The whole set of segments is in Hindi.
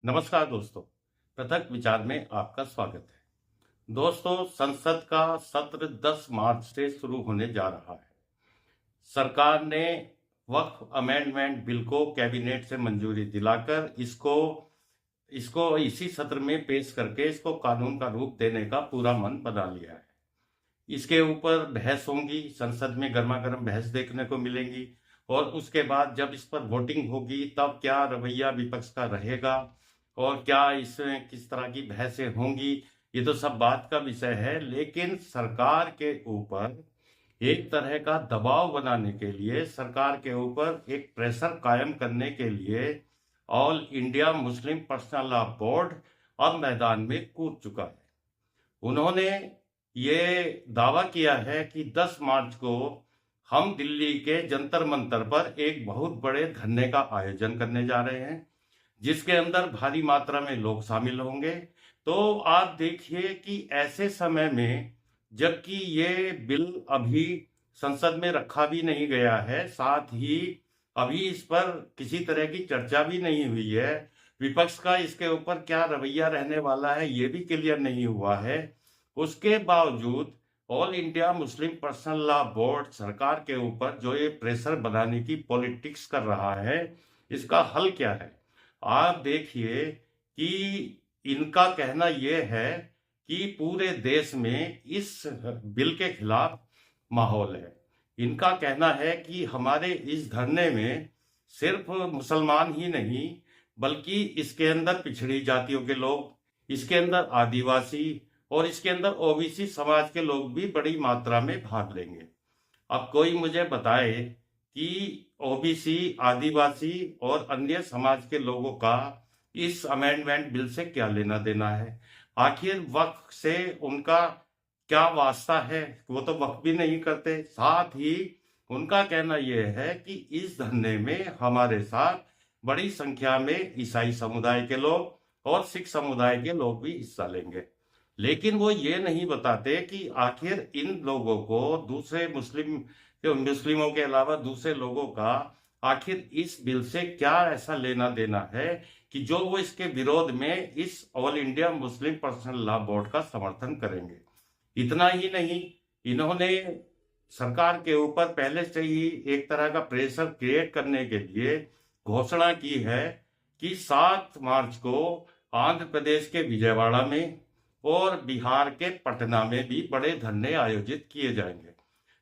नमस्कार दोस्तों, पृथक विचार में आपका स्वागत है। दोस्तों, संसद का सत्र 10 मार्च से शुरू होने जा रहा है। सरकार ने वक्फ अमेंडमेंट बिल को कैबिनेट से मंजूरी दिलाकर इसको इसको इसी सत्र में पेश करके इसको कानून का रूप देने का पूरा मन बना लिया है। इसके ऊपर बहस होंगी, संसद में गर्मा गर्म बहस देखने को मिलेंगी और उसके बाद जब इस पर वोटिंग होगी तब क्या रवैया विपक्ष का रहेगा और क्या इसमें किस तरह की बहसें होंगी, ये तो सब बात का विषय है। लेकिन सरकार के ऊपर एक तरह का दबाव बनाने के लिए, सरकार के ऊपर एक प्रेशर कायम करने के लिए all India Muslim personal law board अब मैदान में कूद चुका है। उन्होंने ये दावा किया है कि 10 मार्च को हम दिल्ली के जंतर मंतर पर एक बहुत बड़े धरने का आयोजन करने जा रहे हैं, जिसके अंदर भारी मात्रा में लोग शामिल होंगे। तो आप देखिए कि ऐसे समय में, जबकि ये बिल अभी संसद में रखा भी नहीं गया है, साथ ही अभी इस पर किसी तरह की चर्चा भी नहीं हुई है, विपक्ष का इसके ऊपर क्या रवैया रहने वाला है ये भी क्लियर नहीं हुआ है, उसके बावजूद all India Muslim personal law board सरकार के ऊपर जो ये प्रेशर बनाने की पॉलिटिक्स कर रहा है, इसका हल क्या है? आप देखिए कि इनका कहना यह है कि पूरे देश में इस बिल के खिलाफ माहौल है। इनका कहना है कि हमारे इस धरने में सिर्फ मुसलमान ही नहीं, बल्कि इसके अंदर पिछड़ी जातियों के लोग, इसके अंदर आदिवासी और इसके अंदर ओबीसी समाज के लोग भी बड़ी मात्रा में भाग लेंगे। अब कोई मुझे बताए कि ओबीसी, आदिवासी और अन्य समाज के लोगों का इस अमेंडमेंट बिल से क्या लेना देना है? आखिर वक्फ से उनका क्या वास्ता है? वो तो वक्फ भी नहीं करते। साथ ही उनका कहना यह है कि इस धरने में हमारे साथ बड़ी संख्या में ईसाई समुदाय के लोग और सिख समुदाय के लोग भी हिस्सा लेंगे। लेकिन वो ये नहीं बताते कि आखिर इन लोगों को दूसरे मुस्लिमों के अलावा दूसरे लोगों का आखिर इस बिल से क्या ऐसा लेना देना है कि जो वो इसके विरोध में इस all India Muslim personal law board का समर्थन करेंगे। इतना ही नहीं, इन्होंने सरकार के ऊपर पहले से ही एक तरह का प्रेशर क्रिएट करने के लिए घोषणा की है कि 7 मार्च को आंध्र प्रदेश के विजयवाड़ा में और बिहार के पटना में भी बड़े धरने आयोजित किए जाएंगे।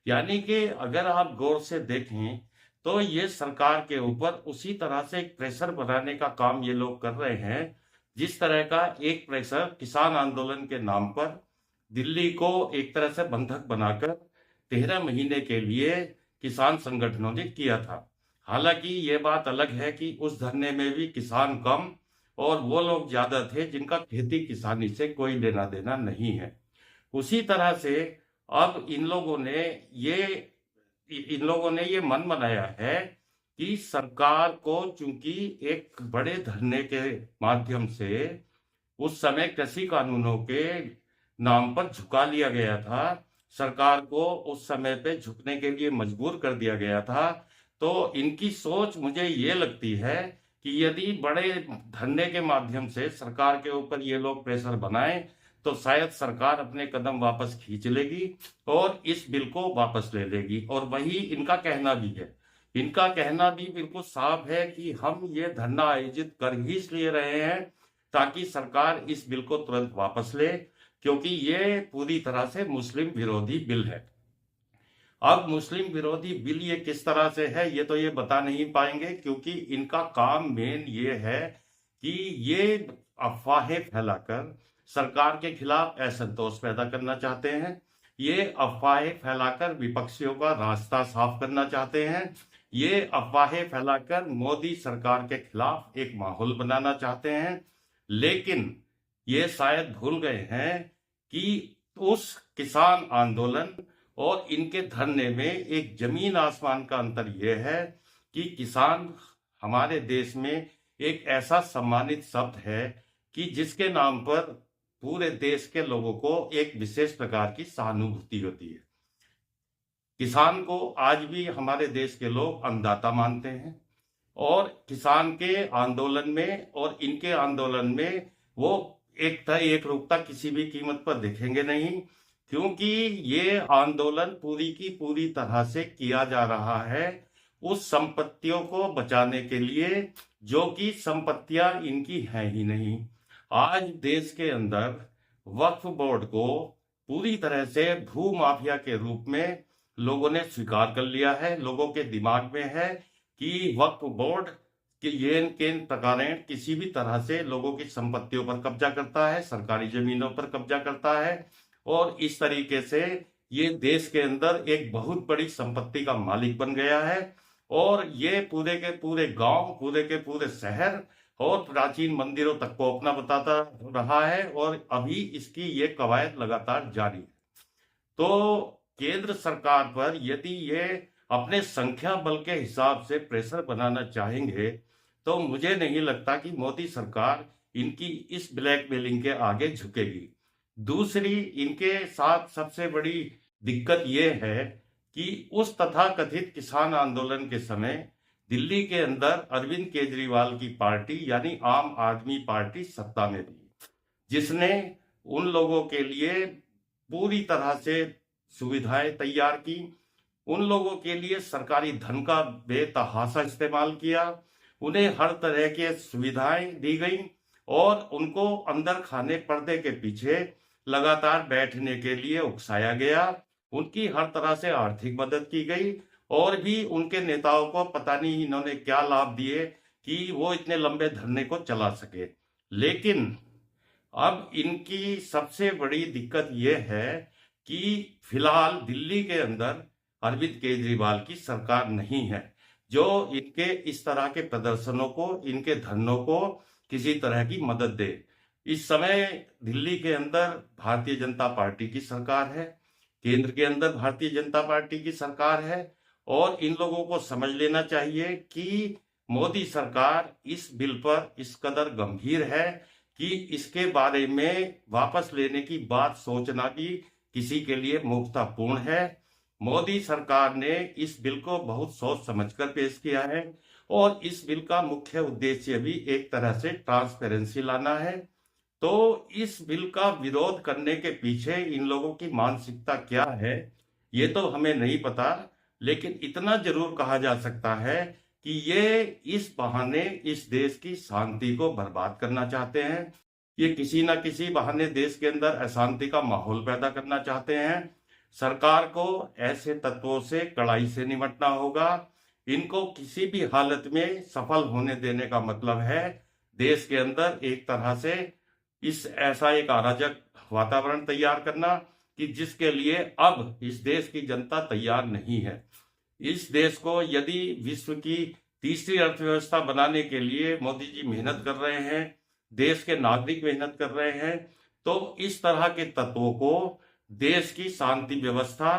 यानी कि अगर आप गौर से देखें तो ये सरकार के ऊपर उसी तरह से एक प्रेशर बनाने का काम ये लोग कर रहे हैं, जिस तरह का एक प्रेशर किसान आंदोलन के नाम पर दिल्ली को एक तरह से बंधक बनाकर 13 महीने के लिए किसान संगठनों ने किया था। हालांकि ये बात अलग है कि उस धरने में भी किसान कम और वो लोग ज्यादा थे जिनका खेती किसानी से कोई लेना देना नहीं है। उसी तरह से अब इन लोगों ने ये मन बनाया है कि सरकार को, चूंकि एक बड़े धरने के माध्यम से उस समय कृषि कानूनों के नाम पर झुका लिया गया था, सरकार को उस समय पे झुकने के लिए मजबूर कर दिया गया था। तो इनकी सोच मुझे ये लगती है कि यदि बड़े धरने के माध्यम से सरकार के ऊपर ये लोग प्रेशर बनाएं तो शायद सरकार अपने कदम वापस खींच लेगी और इस बिल को वापस ले लेगी। और वही इनका कहना भी है। इनका कहना भी बिल्कुल साफ है कि हम ये धरना आयोजित कर ही इसलिए रहे हैं ताकि सरकार इस बिल को तुरंत वापस ले, क्योंकि ये पूरी तरह से मुस्लिम विरोधी बिल है। अब मुस्लिम विरोधी बिल ये किस तरह से है ये तो ये बता नहीं पाएंगे, क्योंकि इनका काम मेन ये है कि ये अफवाहें फैलाकर सरकार के खिलाफ असंतोष पैदा करना चाहते हैं। ये अफवाहें फैलाकर विपक्षियों का रास्ता साफ करना चाहते हैं। ये अफवाहें फैलाकर मोदी सरकार के खिलाफ एक माहौल बनाना चाहते हैं। लेकिन ये शायद भूल गए हैं कि उस किसान आंदोलन और इनके धरने में एक जमीन आसमान का अंतर यह है कि किसान हमारे देश में एक ऐसा सम्मानित शब्द है कि जिसके नाम पर पूरे देश के लोगों को एक विशेष प्रकार की सहानुभूति होती है। किसान को आज भी हमारे देश के लोग अन्नदाता मानते हैं। और किसान के आंदोलन में और इनके आंदोलन में वो एक रूपता किसी भी कीमत पर देखेंगे नहीं, क्योंकि ये आंदोलन पूरी की पूरी तरह से किया जा रहा है उस संपत्तियों को बचाने के लिए जो कि संपत्तियां इनकी हैं ही नहीं। आज देश के अंदर वक्फ बोर्ड को पूरी तरह से भू माफिया के रूप में लोगों ने स्वीकार कर लिया है। लोगों के दिमाग में है कि वक्फ बोर्ड कि ये किन प्रकार किसी भी तरह से लोगों की संपत्तियों पर कब्जा करता है, सरकारी जमीनों पर कब्जा करता है और इस तरीके से ये देश के अंदर एक बहुत बड़ी संपत्ति का मालिक बन गया है और ये पूरे के पूरे गांव, पूरे के पूरे शहर और प्राचीन मंदिरों तक को अपना बताता रहा है और अभी इसकी ये कवायद लगातार जारी है। तो केंद्र सरकार पर यदि ये अपने संख्या बल के हिसाब से प्रेशर बनाना चाहेंगे तो मुझे नहीं लगता कि मोदी सरकार इनकी इस ब्लैकमेलिंग के आगे झुकेगी। दूसरी इनके साथ सबसे बड़ी दिक्कत यह है कि उस तथाकथित किसान आंदोलन के समय दिल्ली के अंदर अरविंद केजरीवाल की पार्टी यानी आम आदमी पार्टी सत्ता में थी, जिसने उन लोगों के लिए पूरी तरह से सुविधाएं तैयार की, उन लोगों के लिए सरकारी धन का बेतहाशा इस्तेमाल किया, उन्हें हर तरह की सुविधाएं दी गई और उनको अंदर खाने पर्दे के पीछे लगातार बैठने के लिए उकसाया गया। उनकी हर तरह से आर्थिक मदद की गई और भी उनके नेताओं को पता नहीं इन्होंने क्या लाभ दिए कि वो इतने लंबे धरने को चला सके। लेकिन अब इनकी सबसे बड़ी दिक्कत यह है कि फिलहाल दिल्ली के अंदर अरविंद केजरीवाल की सरकार नहीं है जो इनके इस तरह के प्रदर्शनों को, इनके धरनों को किसी तरह की मदद दे। इस समय दिल्ली के अंदर भारतीय जनता पार्टी की सरकार है, केंद्र के अंदर भारतीय जनता पार्टी की सरकार है और इन लोगों को समझ लेना चाहिए कि मोदी सरकार इस बिल पर इस कदर गंभीर है कि इसके बारे में वापस लेने की बात सोचना भी किसी के लिए मूर्खतापूर्ण है। मोदी सरकार ने इस बिल को बहुत सोच समझकर पेश किया है और इस बिल का मुख्य उद्देश्य भी एक तरह से ट्रांसपेरेंसी लाना है। तो इस बिल का विरोध करने के पीछे इन लोगों की मानसिकता क्या है ये तो हमें नहीं पता, लेकिन इतना जरूर कहा जा सकता है कि ये इस बहाने इस देश की शांति को बर्बाद करना चाहते हैं। ये किसी ना किसी बहाने देश के अंदर अशांति का माहौल पैदा करना चाहते हैं। सरकार को ऐसे तत्वों से कड़ाई से निपटना होगा। इनको किसी भी हालत में सफल होने देने का मतलब है देश के अंदर एक तरह से इस ऐसा एक अराजक वातावरण तैयार करना कि जिसके लिए अब इस देश की जनता तैयार नहीं है। इस देश को यदि विश्व की तीसरी अर्थव्यवस्था बनाने के लिए मोदी जी मेहनत कर रहे हैं, देश के नागरिक मेहनत कर रहे हैं, तो इस तरह के तत्वों को देश की शांति व्यवस्था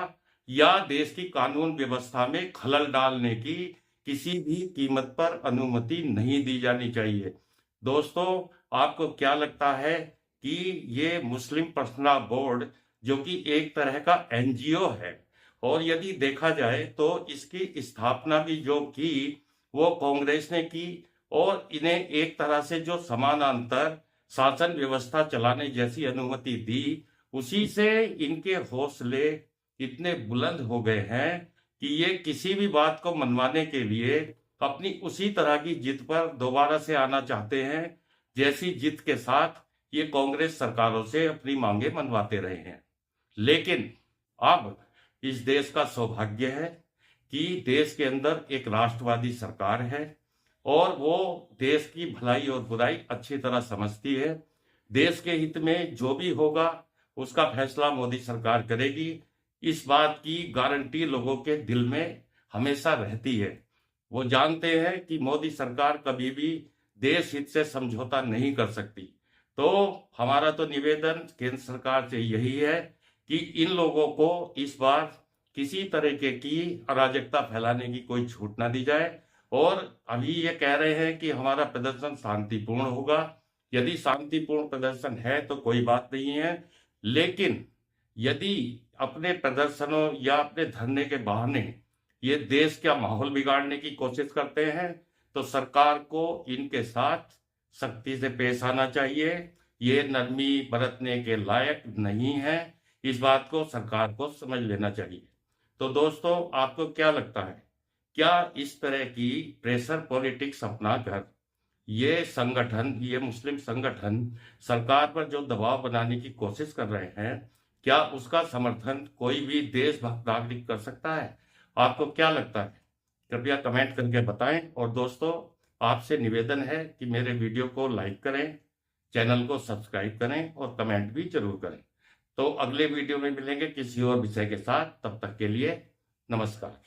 या देश की कानून व्यवस्था में खलल डालने की किसी भी कीमत पर अनुमति नहीं दी जानी चाहिए। दोस्तों, आपको क्या लगता है कि ये मुस्लिम पर्सनल बोर्ड जो कि एक तरह का एनजीओ है और यदि देखा जाए तो इसकी स्थापना भी जो की वो कांग्रेस ने की और इन्हें एक तरह से जो समानांतर शासन व्यवस्था चलाने जैसी अनुमति दी, उसी से इनके हौसले इतने बुलंद हो गए हैं कि ये किसी भी बात को मनवाने के लिए अपनी उसी तरह की जिद पर दोबारा से आना चाहते हैं जैसी जिद के साथ ये कांग्रेस सरकारों से अपनी मांगे मनवाते रहे हैं। लेकिन अब इस देश का सौभाग्य है कि देश के अंदर एक राष्ट्रवादी सरकार है और वो देश की भलाई और बुराई अच्छी तरह समझती है। देश के हित में जो भी होगा उसका फैसला मोदी सरकार करेगी, इस बात की गारंटी लोगों के दिल में हमेशा रहती है। वो जानते हैं कि मोदी सरकार कभी भी देश हित से समझौता नहीं कर सकती। तो हमारा तो निवेदन केंद्र सरकार से यही है कि इन लोगों को इस बार किसी तरीके की अराजकता फैलाने की कोई छूट ना दी जाए। और अभी ये कह रहे हैं कि हमारा प्रदर्शन शांतिपूर्ण होगा। यदि शांतिपूर्ण प्रदर्शन है तो कोई बात नहीं है, लेकिन यदि अपने प्रदर्शनों या अपने धरने के बहाने ये देश का माहौल बिगाड़ने की कोशिश करते हैं तो सरकार को इनके साथ सख्ती से पेश आना चाहिए। ये नरमी बरतने के लायक नहीं है। इस बात को सरकार को समझ लेना चाहिए। तो दोस्तों, आपको क्या लगता है, क्या इस तरह की प्रेशर पॉलिटिक्स अपनाकर ये मुस्लिम संगठन सरकार पर जो दबाव बनाने की कोशिश कर रहे हैं, क्या उसका समर्थन कोई भी देशभक्त नागरिक कर सकता है? आपको क्या लगता है? कृपया कमेंट करके बताएं। और दोस्तों, आपसे निवेदन है कि मेरे वीडियो को लाइक करें, चैनल को सब्सक्राइब करें और कमेंट भी जरूर करें। तो अगले वीडियो में मिलेंगे किसी और विषय के साथ। तब तक के लिए नमस्कार।